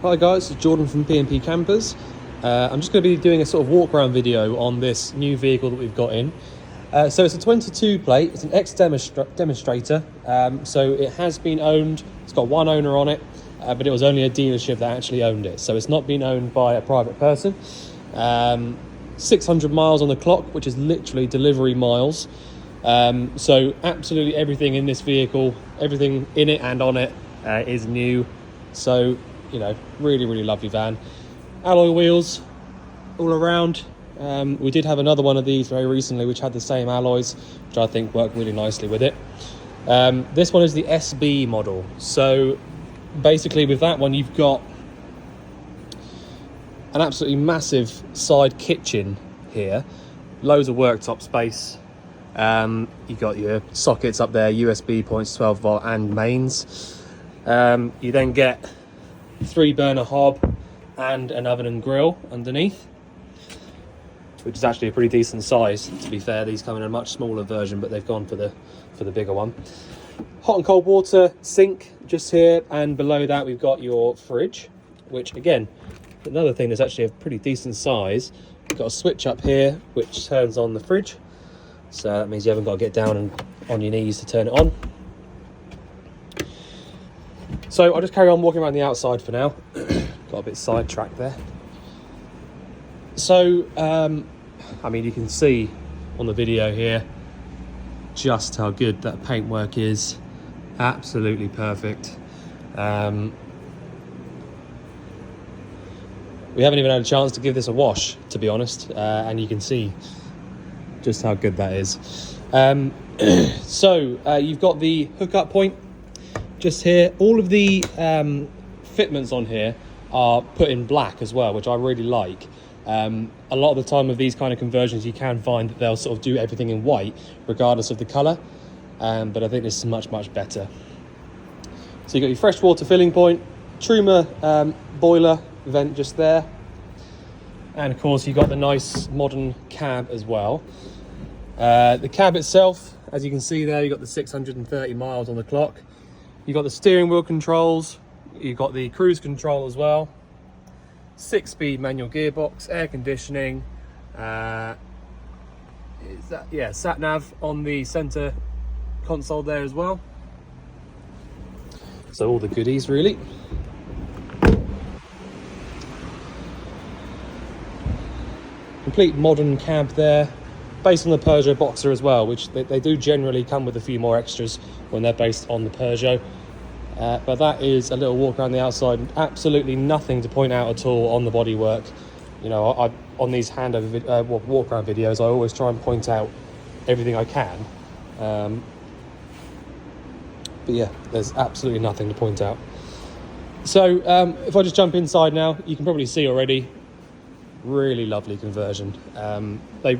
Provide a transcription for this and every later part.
Hi guys, it's Jordan from P&P Campers. I'm just going to be doing a sort of walk around video on this new vehicle that we've got in. So it's a 22 plate, it's an ex-demonstrator, so it has been owned, it's got one owner on it, but it was only a dealership that actually owned it, so it's not been owned by a private person. 600 miles on the clock, which is literally delivery miles. So absolutely everything in this vehicle, everything in it and on it is new. So, you know, really lovely van. Alloy wheels all around. We did have another one of these very recently which had the same alloys, which I think worked really nicely with it. This one is the SB model. So basically with that one you've got an absolutely massive side kitchen here, loads of worktop space. You've got your sockets up there, USB points, 12 volt and mains. You then get 3-burner hob and an oven and grill underneath, which is actually a pretty decent size, to be fair. These come in a much smaller version, but they've gone for the bigger one. Hot and cold water sink just here, and below that we've got your fridge, which again, another thing that's actually a pretty decent size. You've got a switch up here which turns on the fridge, so that means you haven't got to get down and on your knees to turn it on. So I'll just carry on walking around the outside for now. Got a bit sidetracked there. So, I mean, you can see on the video here just how good that paintwork is. Absolutely perfect. We haven't even had a chance to give this a wash, to be honest, and you can see just how good that is. So you've got the hookup point just here. All of the fitments on here are put in black as well, which I really like. A lot of the time with these kind of conversions you can find that they'll sort of do everything in white regardless of the colour, but I think this is much better. So you've got your freshwater filling point, Truma boiler vent just there, and of course you've got the nice modern cab as well. The cab itself, as you can see there, you've got the 630 miles on the clock. You've got the steering wheel controls, you've got the cruise control as well, 6-speed manual gearbox, air conditioning, sat nav on the center console there as well. So all the goodies really. Complete modern cab there, based on the Peugeot Boxer as well, which they do generally come with a few more extras when they're based on the Peugeot. But that is a little walk around the outside. Absolutely nothing to point out at all on the bodywork. You know, on these walk around videos, I always try and point out everything I can. But yeah, there's absolutely nothing to point out. So if I just jump inside now, you can probably see already, really lovely conversion. They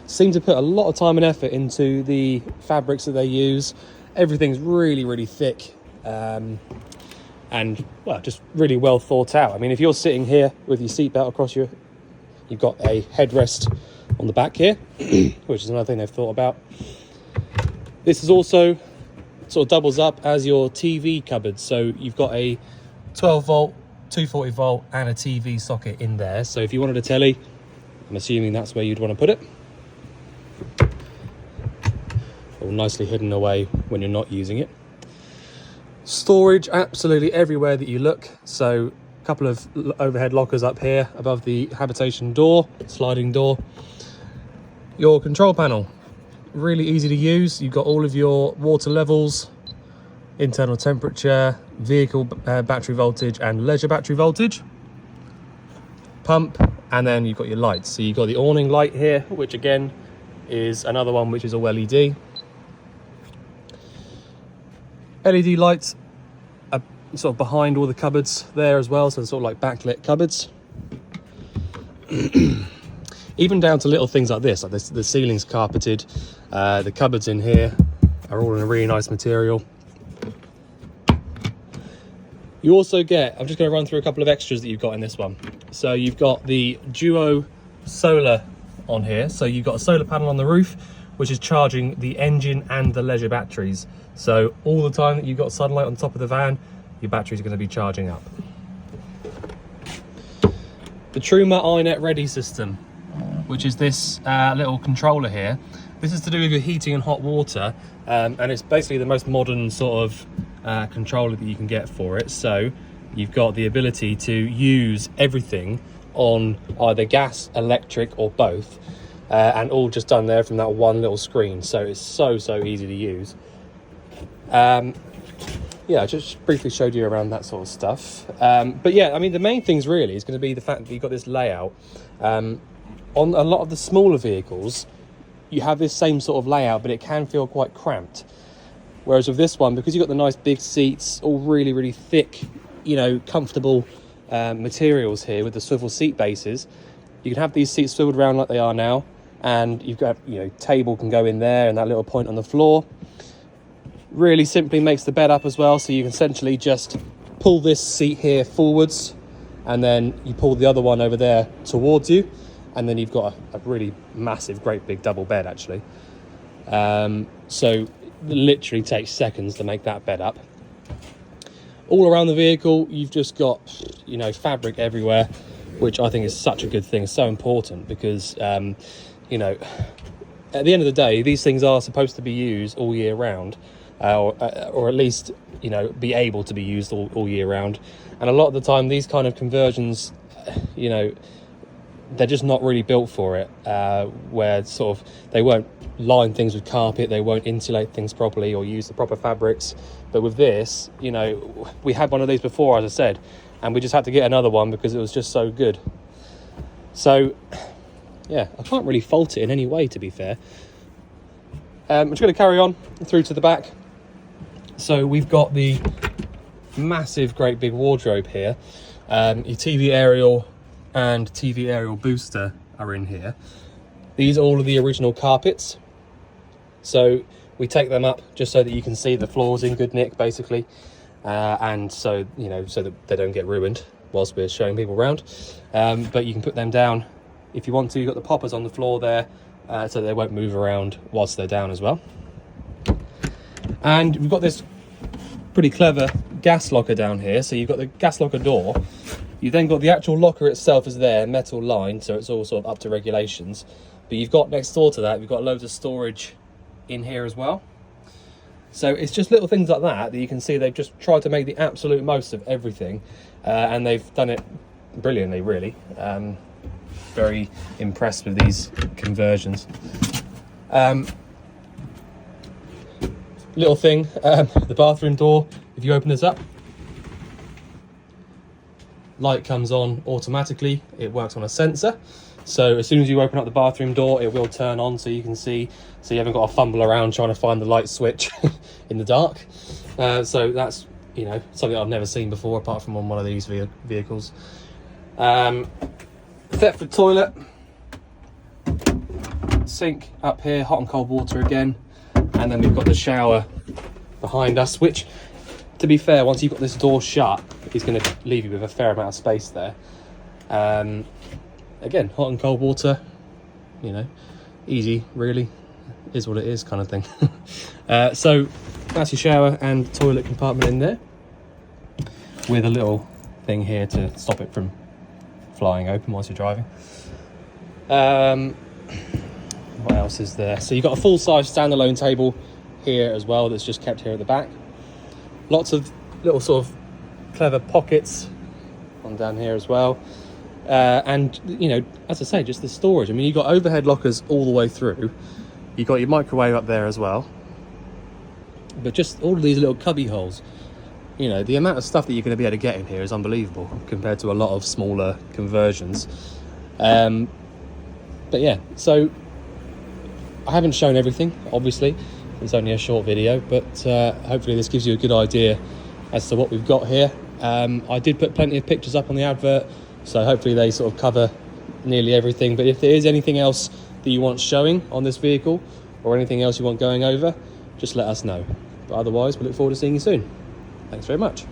seem to put a lot of time and effort into the fabrics that they use. Everything's really thick. And well, just really well thought out. I mean, if you're sitting here with your seatbelt across you've got a headrest on the back here, which is another thing they've thought about. This is also sort of doubles up as your TV cupboard. So you've got a 12 volt, 240 volt and a TV socket in there. So if you wanted a telly, I'm assuming that's where you'd want to put it. All nicely hidden away when you're not using it. Storage absolutely everywhere that you look. So a couple of overhead lockers up here above the habitation door, sliding door. Your control panel, really easy to use. You've got all of your water levels, internal temperature, vehicle battery voltage and leisure battery voltage, pump, and then you've got your lights. So you've got the awning light here, which again is another one which is all LED. LED lights are sort of behind all the cupboards there as well, so they're sort of like backlit cupboards. Even down to little things like this, like the ceiling's carpeted, the cupboards in here are all in a really nice material. You also get, I'm just going to run through a couple of extras that you've got in this one. So you've got the duo solar on here, so you've got a solar panel on the roof, which is charging the engine and the leisure batteries. So all the time that you've got sunlight on top of the van, your batteries are going to be charging up. the Truma iNet Ready system, which is this little controller here. This is to do with your heating and hot water, and it's basically the most modern sort of controller that you can get for it. So you've got the ability to use everything on either gas, electric, or both, and all just done there from that one little screen. So it's so easy to use. Yeah, I just briefly showed you around that sort of stuff. But yeah, I mean, the main things really is going to be the fact that you've got this layout. On a lot of the smaller vehicles, you have this same sort of layout, but it can feel quite cramped. Whereas with this one, because you've got the nice big seats, all really thick, you know, comfortable materials here with the swivel seat bases, you can have these seats swiveled around like they are now, and you've got, you know, table can go in there and that little point on the floor. Really simply makes the bed up as well, so you can essentially just pull this seat here forwards, and then you pull the other one over there towards you, and then you've got a really massive, great big double bed actually. So it literally takes seconds to make that bed up. All around the vehicle, you've just got, you know, fabric everywhere, which I think is such a good thing. It's so important because, you know, at the end of the day, these things are supposed to be used all year round, or at least, you know, be able to be used all year round. And a lot of the time, these kind of conversions, you know, they're just not really built for it, where sort of they won't line things with carpet, they won't insulate things properly or use the proper fabrics. But with this, you know, we had one of these before, as I said, and we just had to get another one because it was just so good. So yeah, I can't really fault it in any way, to be fair. I'm just going to carry on through to the back. So we've got the massive, great big wardrobe here. Your TV aerial and TV aerial booster are in here. These are all of the original carpets. So we take them up just so that you can see the floors in good nick, basically. And so, you know, so that they don't get ruined whilst we're showing people around. But you can put them down if you want to. You've got the poppers on the floor there, so they won't move around whilst they're down as well. And we've got this pretty clever gas locker down here. So you've got the gas locker door. You've then got the actual locker itself is there, metal lined, so it's all sort of up to regulations. But you've got next door to that, you've got loads of storage in here as well. So it's just little things like that you can see they've just tried to make the absolute most of everything. And they've done it brilliantly, really. Very impressed with these conversions. Little thing, the bathroom door, if you open this up, light comes on automatically. It works on a sensor, so as soon as you open up the bathroom door, it will turn on, so you can see, so you haven't got to fumble around trying to find the light switch in the dark. So that's, you know, something I've never seen before apart from on one of these vehicles. Thetford toilet, sink up here, hot and cold water again, and then we've got the shower behind us, which, to be fair, once you've got this door shut, it's going to leave you with a fair amount of space there. Again, hot and cold water, you know, easy, really, is what it is kind of thing. So that's your shower and toilet compartment in there, with a little thing here to stop it from flying open whilst you're driving. What else is there? So you've got a full-size standalone table here as well that's just kept here at the back. Lots of little sort of clever pockets on down here as well. And, you know, as I say, just the storage. I mean, you've got overhead lockers all the way through. You've got your microwave up there as well. But just all of these little cubby holes. You know, the amount of stuff that you're going to be able to get in here is unbelievable compared to a lot of smaller conversions. But yeah, so I haven't shown everything, obviously. It's only a short video, but hopefully this gives you a good idea as to what we've got here. I did put plenty of pictures up on the advert, so hopefully they sort of cover nearly everything. But if there is anything else that you want showing on this vehicle, or anything else you want going over, just let us know. But otherwise, we look forward to seeing you soon. Thanks very much.